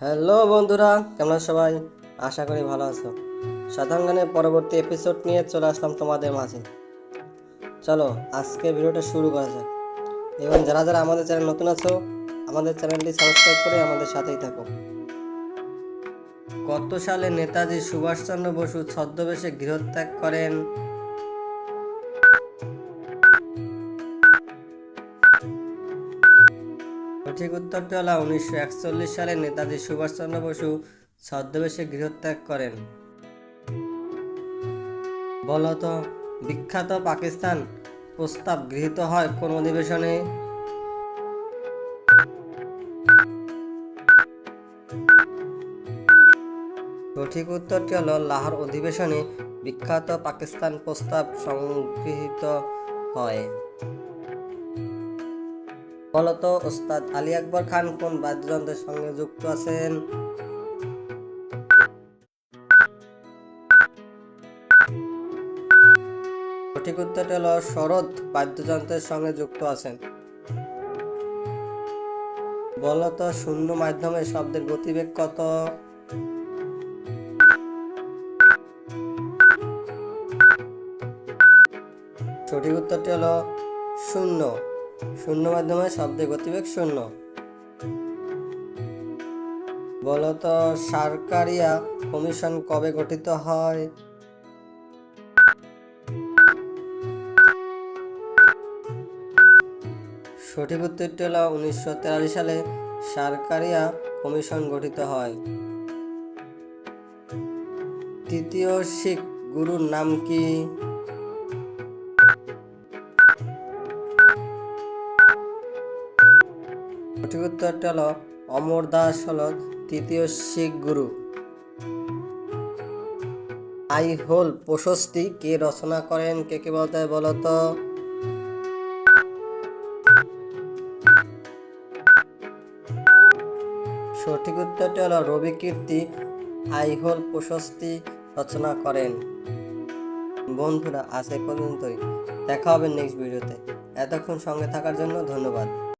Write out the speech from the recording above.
Hello বন্ধুরা, কেমন আছো সবাই? আশা করি ভালো আছো। সাধারণ জ্ঞানের পরবর্তী এপিসোড নিয়ে চলে আসলাম তোমাদের মাঝে। চলো আজকে ভিডিওটা শুরু করা যাক। এবং যারা যারা আমাদের চ্যানেল নতুন আছো, আমাদের চ্যানেলটি সাবস্ক্রাইব করে আমাদের সাথেই থাকো। কত সালে নেতাজি সুভাষচন্দ্র বসু ছদ্মবেশে গৃহত্যাগ করেন? সঠিক উত্তরটি হলো 1941 সালে নেতাজি সুভাষচন্দ্র বসু ছদ্মবেশে গৃহত্যাগ করেন। বলতো বিখ্যাত পাকিস্তান প্রস্তাব গৃহীত হয় কোন অধিবেশনে? সঠিক উত্তরটি হলো লাহোর অধিবেশনে বিখ্যাত পাকিস্তান প্রস্তাব সংগৃহীত হয়। বলতো ওস্তাদ আলী আকবর খান কোন বাদ্যযন্ত্রের সঙ্গে যুক্ত আছেন? সঠিক উত্তরটি হলো সরোদ বাদ্যযন্ত্রের সঙ্গে যুক্ত আছেন। বলতো শূন্য মাধ্যমে শব্দের গতিবেগ কত? সঠিক উত্তরটি হলো শূন্য। শূন্য মাধ্যমে শব্দের গতিবেগ শূন্য। বলতো সারকারিয়া কমিশন কবে গঠিত হয়? সঠিক উত্তরটি হলো 1943 সালে সারকারিয়া কমিশন গঠিত হয়। তৃতীয় শিখ গুরুর নাম কি? সঠিক উত্তরটি হলো অমর দাস হল তৃতীয় শিখ গুরু। আই হোল প্রশস্তি কে রচনা করেন? কে বলতে বলতো? সঠিক উত্তরটি হলো রবি কীর্তি আইহোল প্রশস্তি রচনা করেন। বন্ধুরা আজ এই পর্যন্তই, দেখা হবে নেক্সট ভিডিওতে। এতক্ষণ সঙ্গে থাকার জন্য ধন্যবাদ।